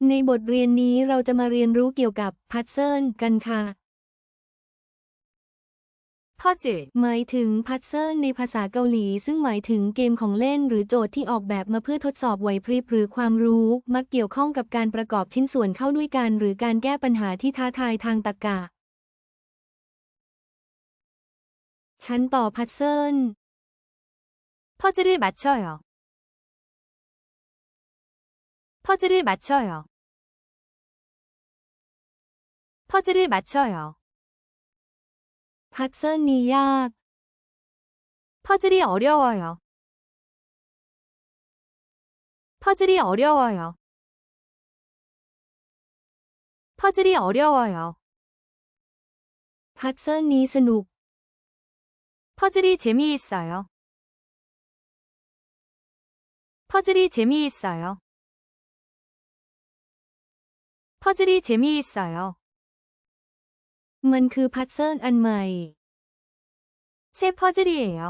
ในบทเรียนนี้เราจะมาเรียนรู้เกี่ยวกับพัซเซิลกันค่ะ 퍼즐 หมายถึงพัซเซิลในภาษาเกาหลีซึ่งหมายถึงเกมของเล่นหรือโจทย์ที่ออกแบบมาเพื่อทดสอบไหวพริบหรือความรู้มักเกี่ยวข้องกับการประกอบชิ้นส่วนเข้าด้วยกันหรือการแก้ปัญหาที่ท้าทายทางตรรกะฉันต่อพัซเซิล 퍼즐을 맞춰요. 퍼즐을 맞춰요. 퍼즐을 맞춰요. พัซเซิลนี้ยาก 퍼즐이 어려워요. 퍼즐이 어려워요. 퍼즐이 어려워요. พัซเซิลนี้สนุก 퍼즐이 재미있어요. 퍼즐이 재미있어요. 퍼즐이 재미있어요. มันคือพัซเซิลอันใหม่ 새 퍼즐이에요.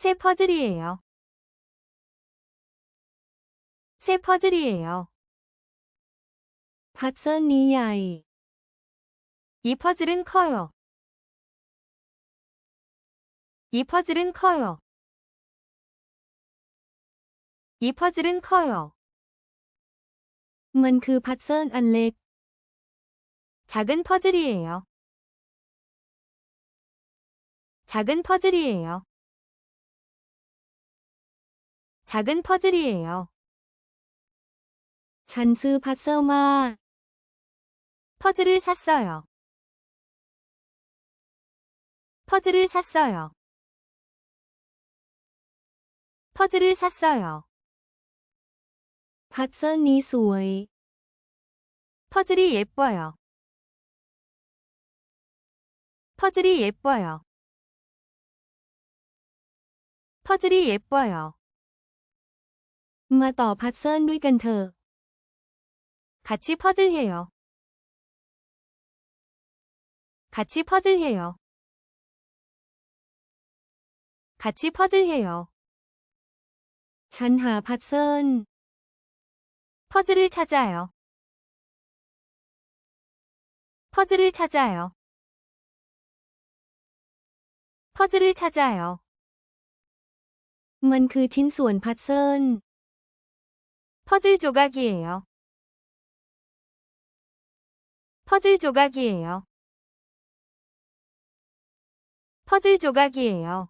새 퍼즐이에요. 새 퍼즐이에요. พัซเซิลนี้ใหญ่ 이 퍼즐은 커요. 이 퍼즐은 커요. 이 퍼즐은 커요. มันคือพัซเซิลอันเล็ก 작은 퍼즐이에요. 작은 퍼즐이에요. 작은 퍼즐이에요. ฉันซื้อพัซเซิลมา 퍼즐을 샀어요. 퍼즐을 샀어요. 퍼즐을 샀어요. พัซเซิลนี้สวย 퍼즐이 예뻐요. 퍼즐이 예뻐요. 퍼즐이 예뻐요. มาต่อพัซเซิลด้วยกันเถอะ 같이 퍼즐해요. 같이 퍼즐해요. 같이 퍼즐해요. ฉันหาพัซเซิล 퍼즐을 찾아요. 퍼즐을 찾아요. 퍼즐을 찾아요. มันคือชิ้นส่วนพัซเซิล 퍼즐 조각이에요. 퍼즐 조각이에요. 퍼즐 조각이에요.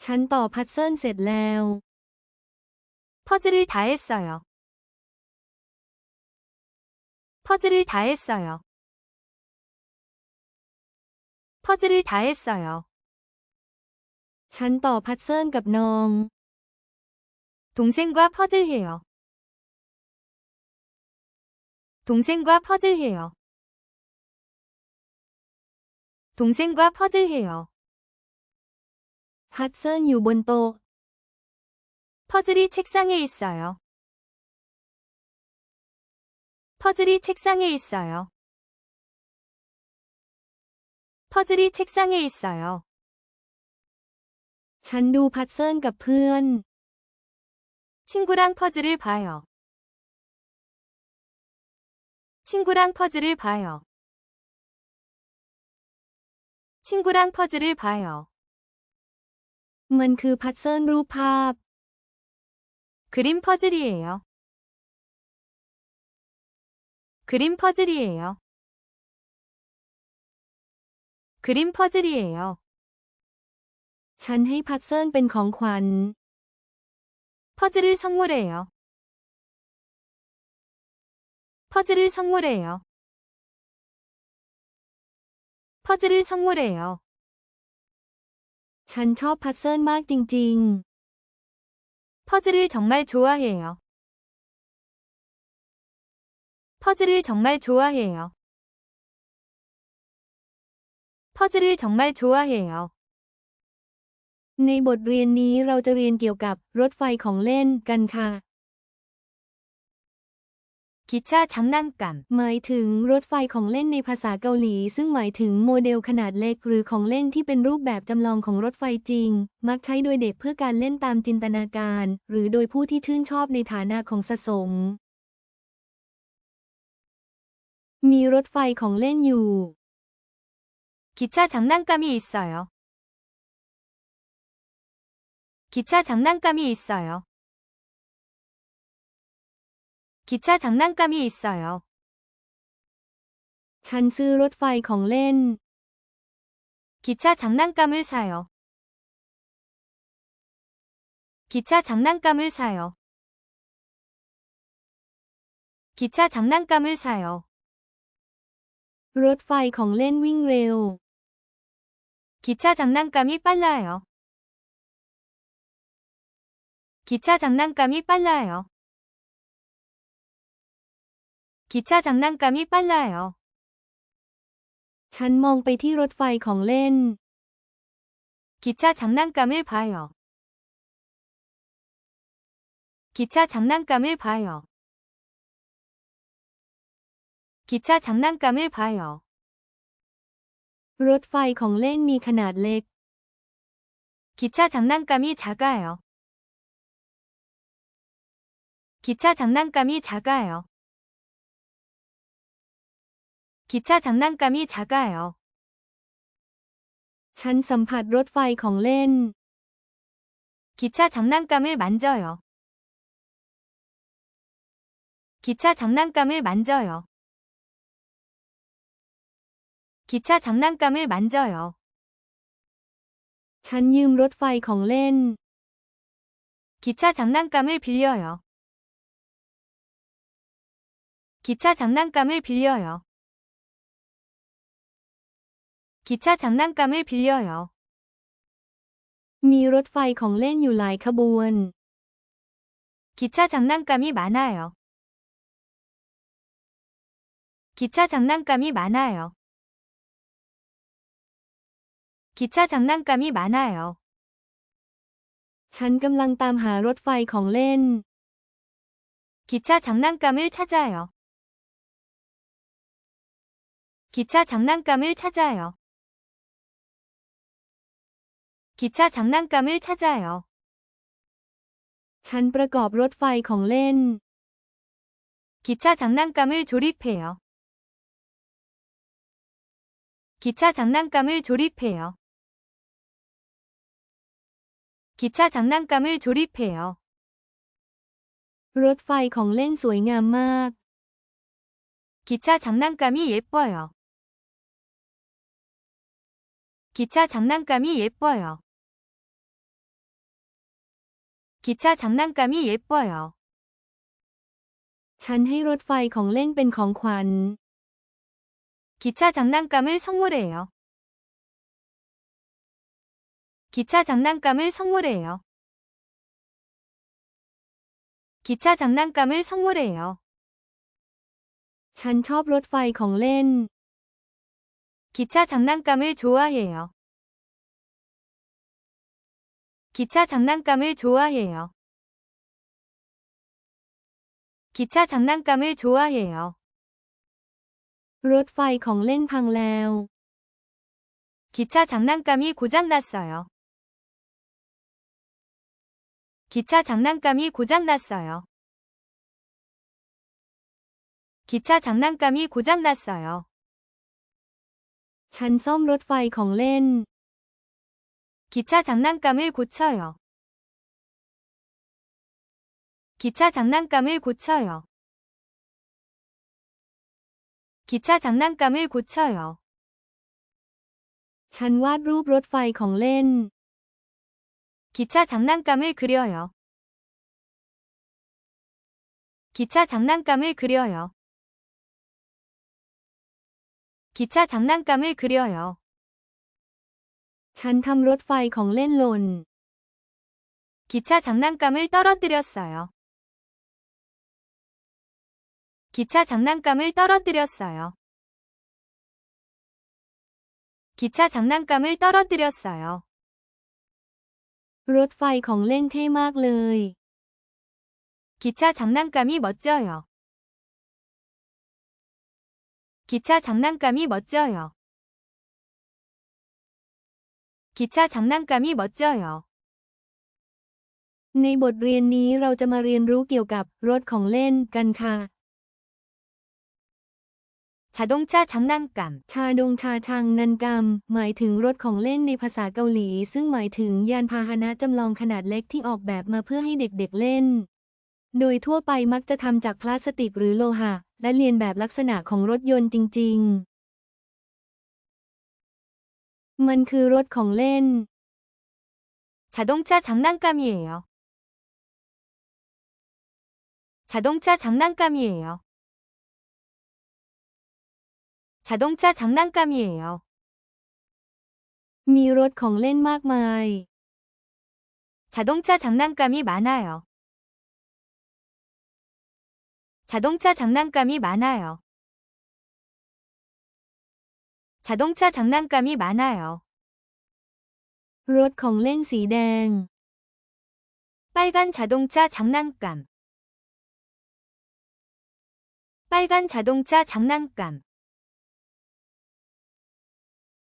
ฉันต่อพัซเซิลเสร็จแล้ว 퍼즐을 다 했어요. 퍼즐을 다 했어요. 퍼즐을 다 했어요. ฉันต่อพัซเซิลกับน้อง 동생과 퍼즐해요. 동생과 퍼즐해요. 동생과 퍼즐해요. พัซเซิลอยู่บนโต๊ะ 퍼즐이 책상에 있어요. 퍼즐이 책상에 있어요. 퍼즐이 책상에 있어요. ฉันดูพัซเซิลกับเพื่อน 친구랑 퍼즐을 봐요. 친구랑 퍼즐을 봐요. 친구랑 퍼즐을 봐요. มันคือพัซเซิลรูปภาพ 그림 퍼즐이에요. 그림 퍼즐이에요. 그림 퍼즐이에요. ฉันให้พัซเซิลเป็นของขวัญ 퍼즐을 선물해요. 퍼즐을 선물해요. 퍼즐을 선물해요. ฉันชอบพัซเซิลมากจริง 퍼즐을 정말 좋아해요. 퍼즐을 정말 좋아해요. 퍼즐을 정말 좋아해요. ๆ ในบทเรียนนี้เราจะเรียนเกี่ยวกับรถไฟของเล่นกันค่ะ 기차 장난감 หมายถึงรถไฟของเล่นในภาษาเกาหลีซึ่งหมายถึงโมเดลขนาดเล็กหรือของเล่นที่เป็นรูปแบบจำลองของรถไฟจริงมักใช้โดยเด็กเพื่อการเล่นตามจินตนาการหรือโดยผู้ที่ชื่นชอบในฐานะของสะสมมีรถไฟของเล่นอยู่ 기차 장난감이 있어요. 기차 장난감이 있어요. 기차 장난감이 있어요. ฉันซื้อรถไฟของเล่น 기차 장난감을 사요. 기차 장난감을 사요. 기차 장난감을 사요. รถไฟของเล่นวิ่งเร็ว 기차 장난감이 빨라요. 기차 장난감이 빨라요. 기차 장난감이 빨라요. ฉันมองไปที่รถไฟของเล่น 기차 장난감을 봐요. 기차 장난감을 봐요. 기차 장난감을 봐요. รถไฟของเล่นมีขนาดเล็ก 기차 장난감이 작아요. 기차 장난감이 작아요. 기차 장난감이 작아요. ฉันสัมผัสรถไฟของเล่น 기차 장난감을 만져요. 기차 장난감을 만져요. 기차 장난감을 만져요. ฉันยืมรถไฟของเล่น 기차 장난감을 빌려요. 기차 장난감을 빌려요. 기차 장난감을 빌려요. มีรถไฟของเล่นอยู่หลายขบวน 기차 장난감이 많아요. 기차 장난감이 많아요. 기차 장난감이 많아요. ฉันกำลังตามหารถไฟของเล่น 기차 장난감을 찾아요. 기차 장난감을 찾아요. 기차 장난감을 찾아요. ฉันประกอบรถไฟของเล่น 기차 장난감을 조립해요. 기차 장난감을 조립해요. 기차 장난감을 조립해요. รถไฟของเล่นสวยงามมาก 기차 장난감이 예뻐요. 기차 장난감이 예뻐요. 기차 장난감이 예뻐요. ฉันให้รถไฟของเล่นเป็นของขวัญ 기차 장난감을 선물해요. 기차 장난감을 선물해요. 기차 장난감을 선물해요. ฉันชอบรถไฟของเล่น 기차 장난감을 좋아해요. 기차 장난감을 좋아해요. 기차 장난감을 좋아해요. รถไฟของเล่นพังแล้ว 기차 장난감이 고장났어요. 기차 장난감이 고장났어요. 기차 장난감이 고장났어요. ฉันซ่อมรถไฟของเล่น 기차 장난감을 고쳐요. 기차 장난감을 고쳐요. 기차 장난감을 고쳐요. ฉันวาดรูปรถไฟของเล่น 기차 장난감을 그려요. 기차 장난감을 그려요. 기차 장난감을 그려요. ฉันทำรถไฟของเล่นหล่น 기차 장난감을 떨어뜨렸어요. 기차 장난감을 떨어뜨렸어요. 기차 장난감을 떨어뜨렸어요. รถไฟของเล่นเท่มากเลย 기차 장난감이 멋져요. 기차 장난감이 멋져요. 기차 장난감이 멋져요. ในบทเรียนนี้เราจะมาเรียนรู้เกี่ยวกับรถของเล่นกันค่ะ 자동차 장난감, ชาดงชาชังนันกัมหมายถึงรถของเล่นในภาษาเกาหลีซึ่งหมายถึงยานพาหนะจำลองขนาดเล็กที่ออกแบบมาเพื่อให้เด็กๆเล่น โดยทั่วไปมักจะทำจากพลาสติกหรือโลหะและเลียนแบบลักษณะของรถยนต์จริงๆ มันคือรถของเล่น 자동차 장난감이에요. 자동차 장난감이에요. 자동차 장난감이에요. มีรถของเล่นมากมาย 자동차 장난감이 많아요. 자동차 장난감이 많아요. 자동차 장난감이 많아요. รถของเล่นสีแดง 빨간 자동차 장난감. 빨간 자동차 장난감.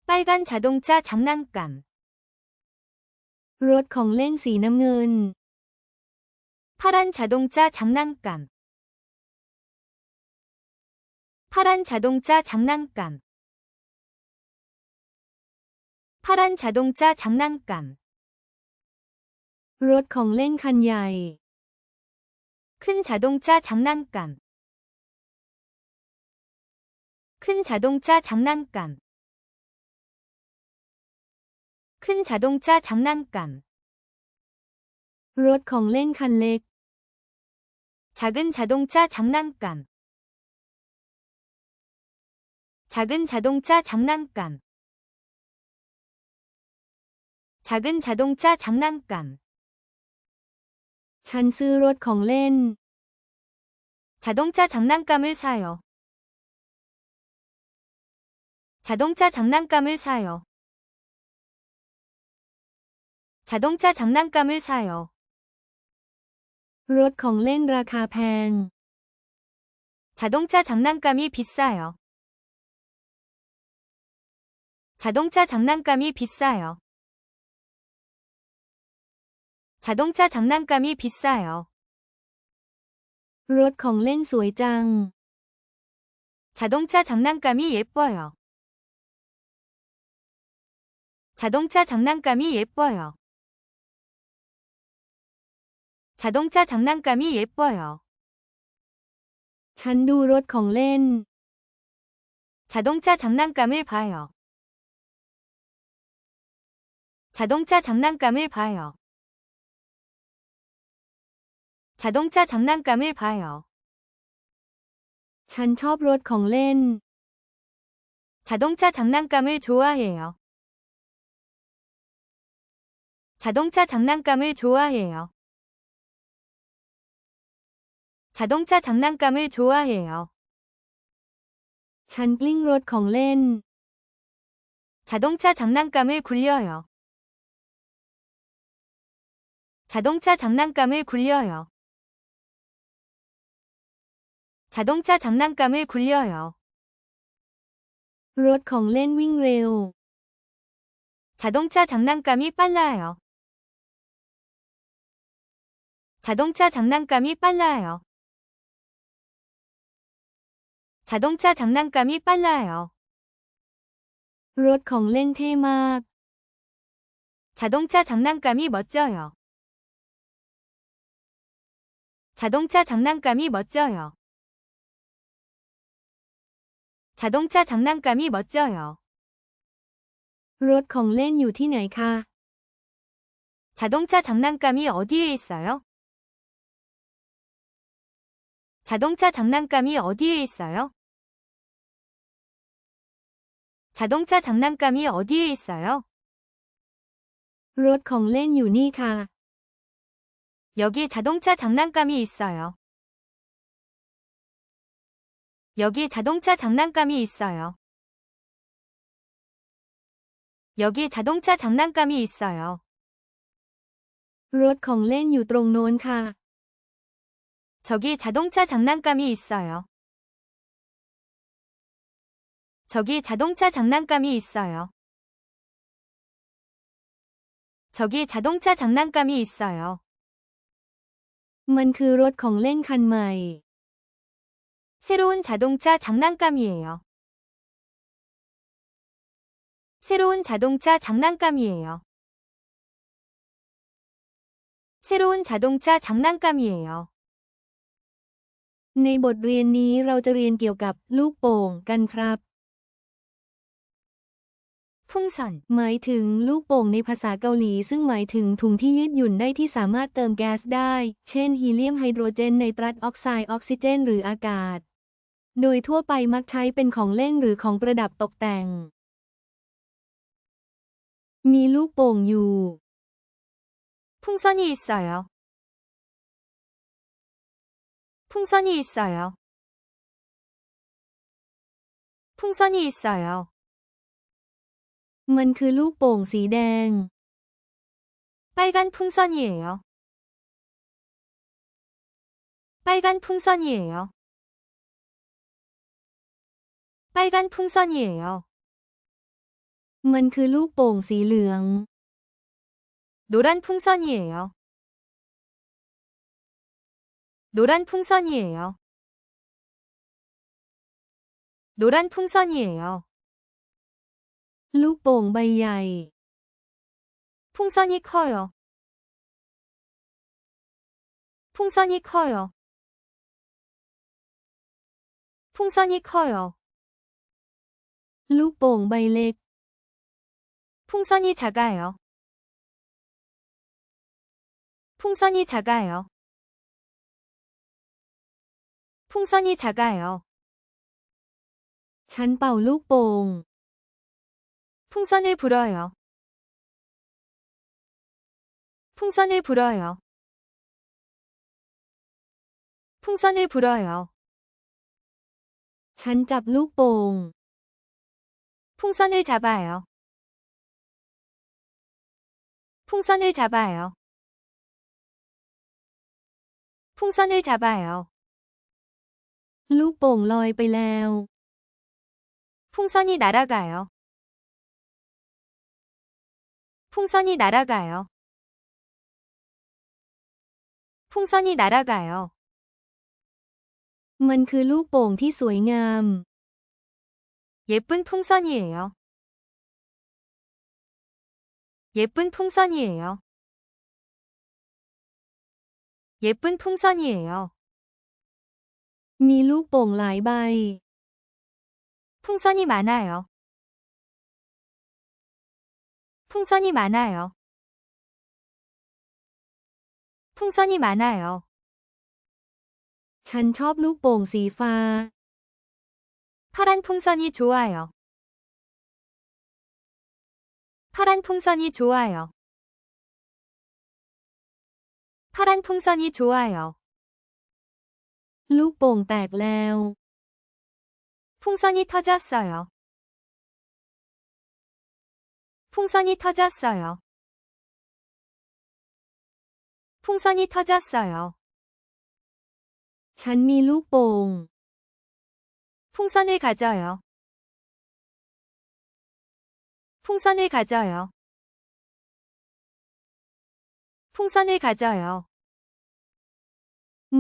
빨간 자동차 장난감. รถของเล่นสีน้ำเงิน 파란 자동차 장난감. 파란 자동차 장난감. 파란 자동차 장난감. รถของเล่นคันใหญ่ 큰 자동차 장난감. 큰 자동차 장난감. 큰 자동차 장난감. รถของเล่นคันเล็ก 작은 자동차 장난감. 작은 자동차 장난감. 작은 자동차 장난감. ฉันซื้อรถของเล่น 자동차 장난감을 사요. 자동차 장난감을 사요. 자동차 장난감을 사요. รถของเล่นราคาแพง 자동차 장난감이 비싸요. 자동차 장난감이 비싸요. 자동차 장난감이 비싸요. รถของเล่นสวยจัง 자동차 장난감이 예뻐요. 자동차 장난감이 예뻐요. 자동차 장난감이 예뻐요. ฉันดูรถของเล่น 자동차 장난감을 봐요. 자동차 장난감을 봐요. 자동차 장난감을 봐요. ฉันชอบรถของเล่น 자동차 장난감을 좋아해요. 자동차 장난감을 좋아해요. 자동차 장난감을 좋아해요. ฉันกลิ้งรถของเล่น 자동차 장난감을 굴려요. 자동차 장난감을 굴려요. 자동차 장난감을 굴려요. รถของเล่นวิ่งเร็ว 자동차 장난감이 빨라요. 자동차 장난감이 빨라요. 자동차 장난감이 빨라요. รถของเล่นเท่มาก 자동차 장난감이 멋져요. 자동차 장난감이 멋져요. 자동차 장난감이 멋져요. รถของเล่นอยู่ที่ไหนคะ 자동차 장난감이 어디에 있어요? 자동차 장난감이 어디에 있어요? 자동차 장난감이 어디에 있어요? รถของเล่นอยู่นี่ค่ะ 여기 자동차 장난감이 있어요. 여기 자동차 장난감이 있어요. 여기 자동차 장난감이 있어요. รถของเล่นอยู่ตรงโน้นค่ะ 저기 자동차 장난감이 있어요. 저기 자동차 장난감이 있어요. 저기 자동차 장난감이 있어요. มันคือรถของเล่นคันใหม่ 새로운 자동차 장난감이에요. 새로운 자동차 장난감이에요. 새로운 자동차 장난감이에요. ในบทเรียนนี้เราจะเรียนเกี่ยวกับลูกโป่งกันครับ 풍선 หมายถึงลูกโป่งในภาษาเกาหลีซึ่งหมายถึงถุงที่ยืดหยุ่นได้ที่สามารถเติมแก๊สได้ เช่นฮีเลียมไฮโดรเจนไนตรัสออกไซด์ออกซิเจนหรืออากาศ โดยทั่วไปมักใช้เป็นของเล่นหรือของประดับตกแต่ง มีลูกโป่งอยู่ 풍선이 있어요. 풍선이 있어요. 풍선이 있어요. มันคือลูกโป่งสีแดง 빨간 풍선이에요. 빨간 풍선이에요. 빨간 풍선이에요. มันคือลูกโป่งสีเหลือง 노란 풍선이에요. 노란 풍선이에요. 노란 풍선이에요. ลูกโป่งใบใหญ่ 풍선이 커요. 풍선이 커요. 풍선이 커요. ลูกโป่งใบเล็ก 풍선이 작아요. 풍선이 작아요. 풍선이 작아요. ฉันเป่าลูกโป่ง 풍선을 불어요. 풍선을 불어요. 풍선을 불어요. ฉันจับลูกโป่ง 풍선을 잡아요. 풍선을 잡아요. 풍선을 잡아요. ลูกโป่งลอยไปแล้ว 풍선이 날아가요. 풍선이 날아가요. 풍선이 날아가요. มันคือลูกโป่งที่สวยงาม 예쁜 풍선이에요. 예쁜 풍선이에요. 예쁜 풍선이에요. มีลูกโป่งหลายใบ 풍선이 많아요. 풍선이 많아요. 풍선이 많아요. ฉันชอบลูกโป่งสีฟ้า 파란 풍선이 좋아요. 파란 풍선이 좋아요. 파란 풍선이 좋아요. ลูกโป่งแตกแล้ว 풍선이 터졌어요. 풍선이 터졌어요. 풍선이 터졌어요. ฉันมีลูกโป่ง 풍선을 가져요. 풍선을 가져요. 풍선을 가져요.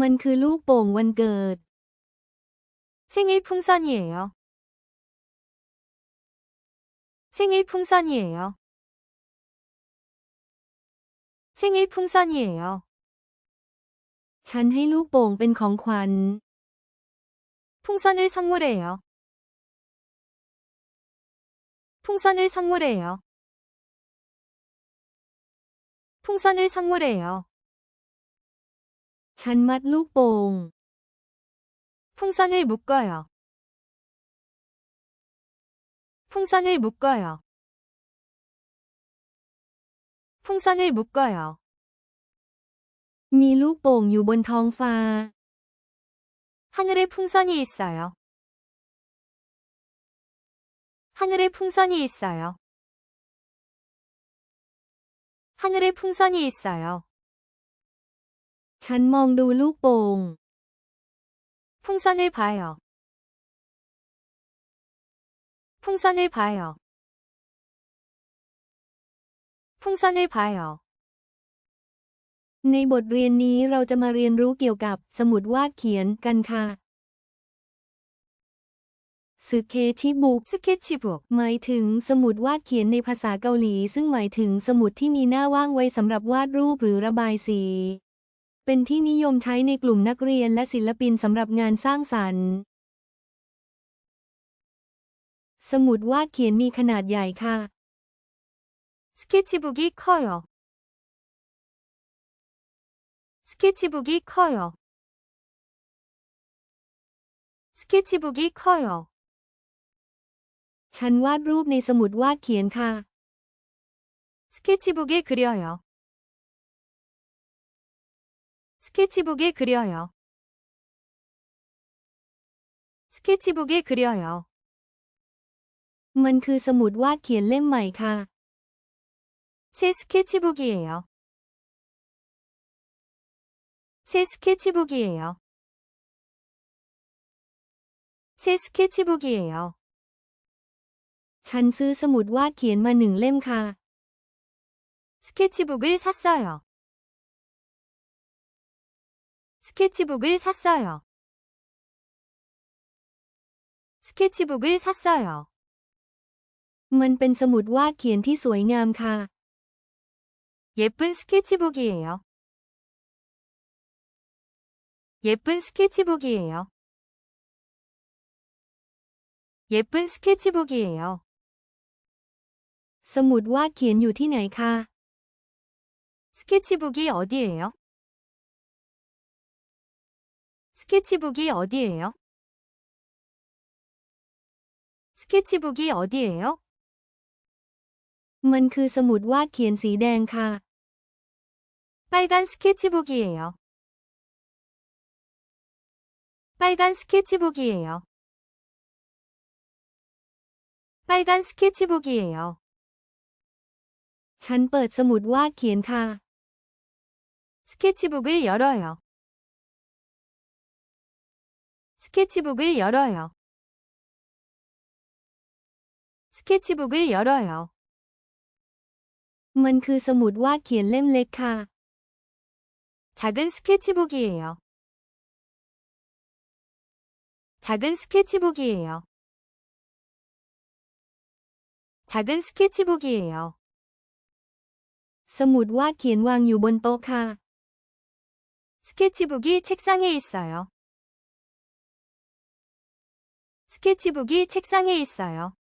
มันคือลูกโป่งวันเกิด 생일 풍선이에요. 생일 풍선이에요. 생일 풍선이에요. ฉันให้ลูกโป่งเป็นของขวัญ 풍선을 선물해요. 풍선을 선물해요. 풍선을 선물해요. ฉันมัดลูกโป่ง 풍선을 묶어요. 풍선을 묶어요. 풍선을 묶어요. มีลูกโป่งอยู่บนท้องฟ้า 하늘에 풍선이 있어요. 하늘에 풍선이 있어요. 하늘에 풍선이 있어요. ฉันมองดูลูกโป่ง 풍선을 봐요. 풍선을 봐요. 풍선을 봐요. ในบทเรียนนี้เราจะมาเรียนรู้เกี่ยวกับสมุดวาดเขียนกันค่ะสึเคชิบุก 스케치북, หมายถึงสมุดวาดเขียนในภาษาเกาหลีซึ่งหมายถึงสมุดที่มีหน้าว่างไว้สำหรับวาดรูปหรือระบายสีเป็นที่นิยมใช้ในกลุ่มนักเรียนและศิลปินสำหรับงานสร้างสรรค์สมุดวาดเขียนมีขนาดใหญ่ค่ะ 스케치북이 커요. 스케치북이 커요. 스케치북이 커요. ฉันวาดรูปในสมุดวาดเขียนค่ะ 스케치북에 그려요. 스케치북에 그려요. 스케치북에 그려요. มันคือสมุดวาดเขียนเล่มใหม่ค่ะ 새 스케치북이에요. 새 스케치북이에요. 새 스케치북이에요. ฉันซื้อสมุดวาดเขียนมา1 เล่มค่ะ 스케치북을 샀어요. 스케치북을 샀어요. 스케치북을 샀어요. มันเป็นสมุดวาดเขียนที่สวยงามค่ะ 예쁜 스케치북이에요. 예쁜 스케치북이에요. 예쁜 스케치북이에요. สมุดวาดเขียนอยู่ที่ไหนคะ 스케치북이 어디예요? 스케치북이 어디예요? 스케치북이 어디예요? มันคือสมุดวาดเขียนสีแดงค่ะ 빨간 스케치북이에요. 빨간 스케치북이에요. 빨간 스케치북이에요. ฉันเปิดสมุดวาดเขียนค่ะ 스케치북을 열어요. 스케치북을 열어요. 스케치북을 열어요. มันคือสมุดวาดเขียนเล่มเล็กค่ะ 작은 스케치북이에요. 작은 스케치북이에요. 작은 스케치북이에요. สมุดวาดเขียนวางอยู่บนโต๊ะค่ะ 스케치북이 책상에 있어요. 스케치북이 책상에 있어요.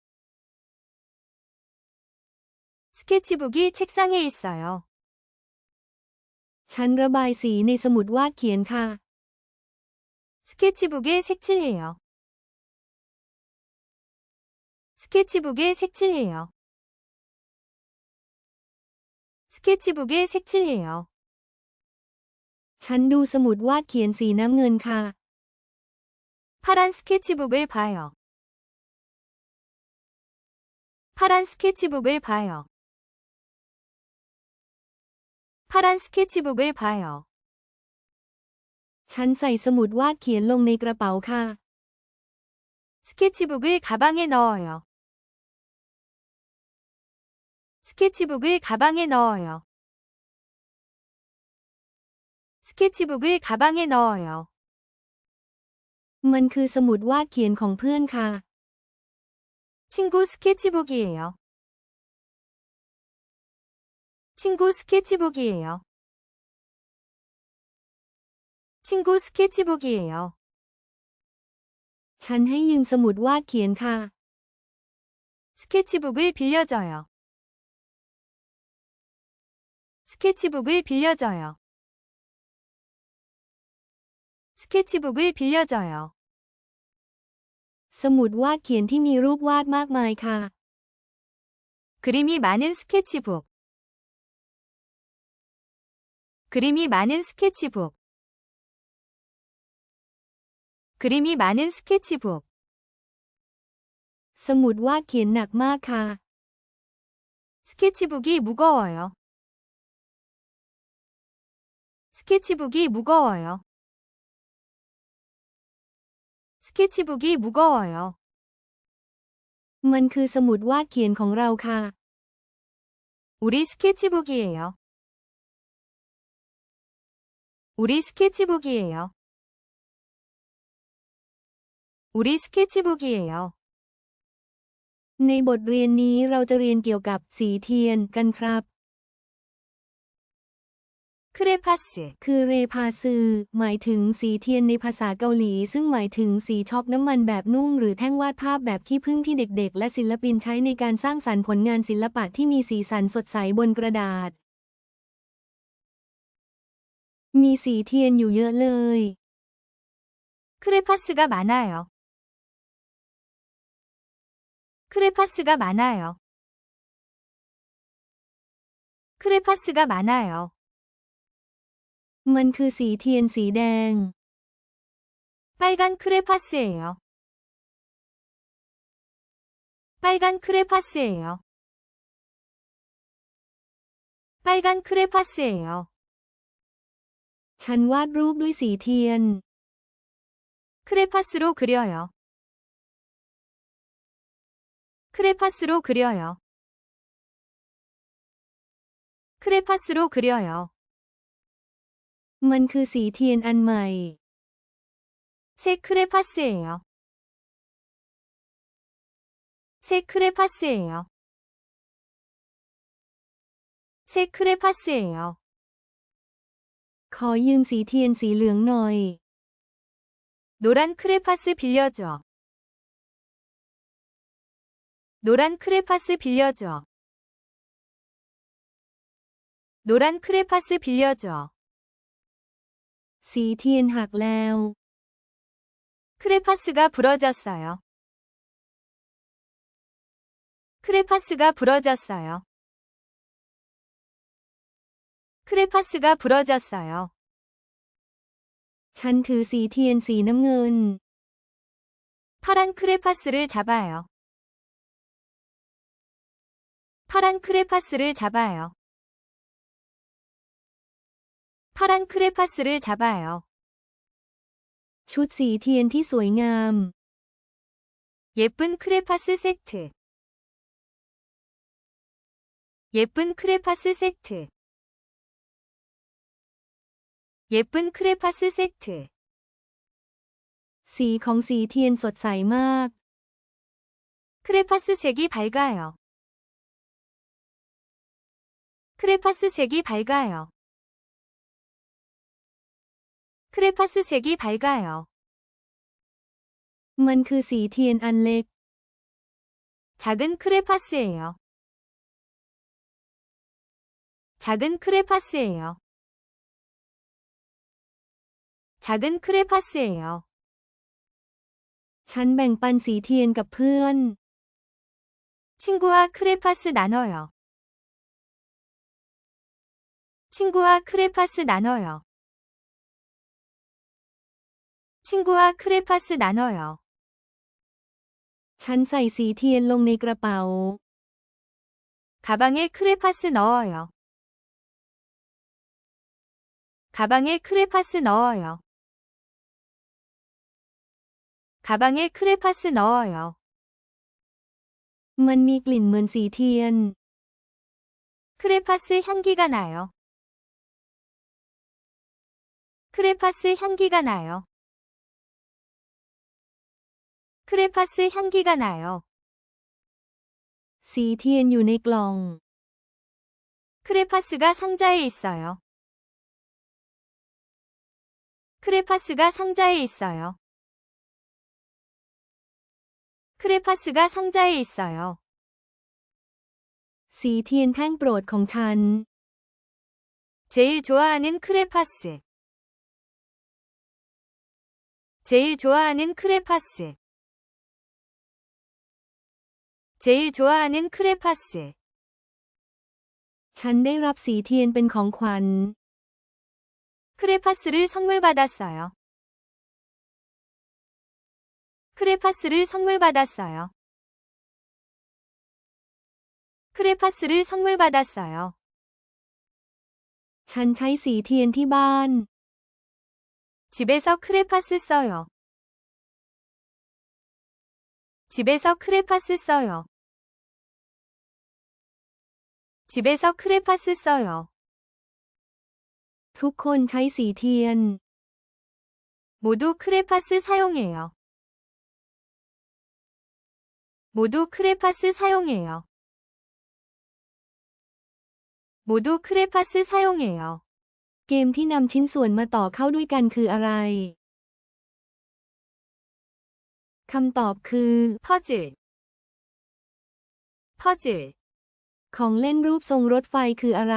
스케치북이 책상에 있어요. ฉันระบายสีในสมุดวาดเขียนค่ะ 스케치북에 색칠해요. 스케치북에 색칠해요. 스케치북에 색칠해요. ฉันดูสมุดวาดเขียนสีน้ำเงินค่ะ 파란 스케치북을 봐요. 파란 스케치북을 봐요. 파란 스케치북을 봐요. ฉันใส่สมุดวาดเขียนลงในกระเป๋าค่ะ 스케치북을 가방에 넣어요. 스케치북을 가방에 넣어요. 스케치북을 가방에 넣어요. มันคือสมุดวาดเขียนของเพื่อนค่ะ 친구 스케치북이에요. 친구 스케치북이에요. 친구 스케치북이에요. ฉันให้ยืมสมุดวาดเขียนค่ะ 스케치북을 빌려줘요. 스케치북을 빌려줘요. 스케치북을 빌려줘요. สมุดวาดเขียนที่มีรูปวาดมากมายค่ะ 그림이 많은 스케치북. 그림이 많은 스케치북. 그림이 많은 스케치북. สมุดวาดเขียนหนักมากค่ะ 스케치북이 무거워요. 스케치북이 무거워요. 스케치북이 무거워요. มันคือสมุดวาดเขียนของเราค่ะ 우리 스케치북이에요. 우리 스케치북이에요. 우리 스케치북이에요. ในบทเรียนนี้เราจะเรียนเกี่ยวกับสีเทียนกันครับ 크레파스, คือเรพาซือหมายถึงสีเทียนในภาษาเกาหลีซึ่งหมายถึงสีช็อกน้ำมันแบบนุ่งหรือแท่งวาดภาพแบบขี้ผึ้งที่เด็กๆและศิลปินใช้ในการสร้างสรรค์ผลงานศิลปะที่มีสีสันสดใสบนกระดาษ มีสีเทียนอยู่เยอะเลย 크레파스가 많아요. 크레파스가 많아요. 크레파스가 많아요. มันคือสีเทียนสีแดง 빨간 크레파스예요. 빨간 크레파스예요. 빨간 크레파스예요. ฉันวาดรูปด้วยสีเทียน 크레파스로 그려요. 크레파스로 그려요. 크레파스로 그려요. มันคือสีเทียนอันใหม่ 새 크레파스예요. 새 크레파스예요. 새 크레파스예요. ขอยืมสีเทียนสีเหลืองหน่อย 노란 크레파스 빌려줘. 노란 크레파스 빌려줘. 노란 크레파스 빌려줘. สีเทียนหักแล้ว 크레파스가 부러졌어요. 크레파스가 부러졌어요. 크레파스가 부러졌어요. ฉันถือสีเทียนสีน้ำเงิน 파란 크레파스를 잡아요. 파란 크레파스를 잡아요. 파란 크레파스를 잡아요. ชุดสีเทียนที่สวยงาม 예쁜 크레파스 세트. 예쁜 크레파스 세트. 예쁜 크레파스 세트. สีของสีเทียนสดใสมาก 크레파스 색이 밝아요. 크레파스 색이 밝아요. 크레파스 색이 밝아요. มันคือสีเทียนอันเล็ก 작은 크레파스예요. 작은 크레파스예요. 작은 크레파스예요. ฉันแบ่งปันสีเทียนกับเพื่อน 친구와 크레파스 나눠요. 친구와 크레파스 나눠요. 친구와 크레파스 나눠요. ฉันใส่สีเทียนลงในกระเป๋า 가방에 크레파스 넣어요. 가방에 크레파스 넣어요. 가방에 크레파스 넣어요. มันมีกลิ่นเหมือนสีเทียน 크레파스 향기가 나요. 크레파스 향기가 나요. 크레파스 향기가 나요. สีเทียนอยู่ในกล่อง 크레파스가 상자에 있어요. 크레파스가 상자에 있어요. 크레파스가 상자에 있어요. สีเทียนแท่งโปรดของฉัน 제일 좋아하는 크레파스. 제일 좋아하는 크레파스. 제일 좋아하는 크레파스. ฉันได้รับสีเทียนเป็นของขวัญ 크레파스를 선물 받았어요. 크레파스를 선물 받았어요. 크레파스를 선물 받았어요. ฉันใช้สีเทียนที่บ้าน 집에서 크레파스 써요. 집에서 크레파스 써요. 집에서 크레파스 써요. ทุกคนใช้สีเทียน 모두 크레파스 사용해요. 모두 크레파스 사용해요. 모두 크레파스 사용해요. เกมที่นำชิ้นส่วนมาต่อเข้าด้วยกันคืออะไร คำตอบคือ 퍼즐. 퍼즐. ของเล่นรูปทรงรถไฟคืออะไร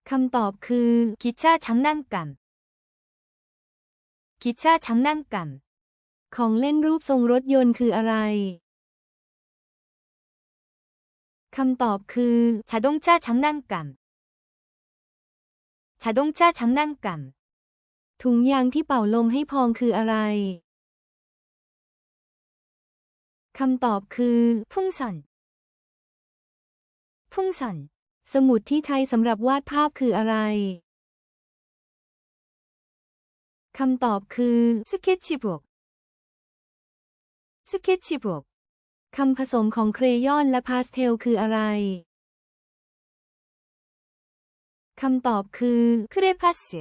คำตอบคือ 기차 장난감. 기차 장난감. ของเล่นรูปทรงรถยนต์คืออะไร คำตอบคือ 자동차 장난감. 자동차 장난감. ถุงยางที่เป่าลมให้พองคืออะไร คำตอบคือ 풍선. 풍선. สมุดที่ใช้สำหรับวาดภาพคืออะไร คำตอบคือ 스케치북. 스케치북. คำผสมของเครยอนและพาสเทลคืออะไร คำตอบคือ 크레파스.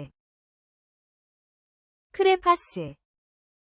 크레파스.